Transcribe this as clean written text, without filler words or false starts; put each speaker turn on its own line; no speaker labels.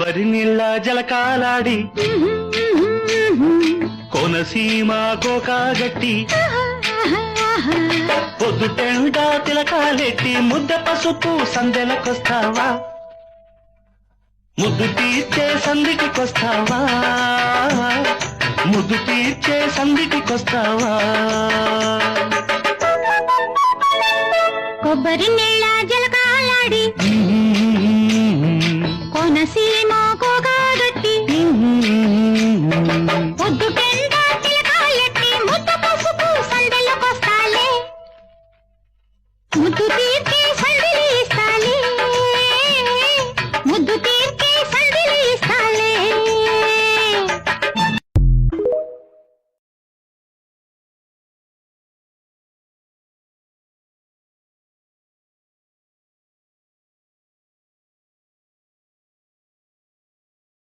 కొబ్బరి నీళ్ళ జలకాలాడి కోనసీమ గోకాగట్టి పొద్దుటెండ తిలకాలెట్టి ముద్ద పసుపు సందెలకొస్తావా ముద్దు తీర్చే సందిటికొస్తావా ముద్దు తీర్చే సందిటికొస్తావా
కొబ్బరి నీళ్ళ జలకాలాడి కోనసీమ గోకాగట్టి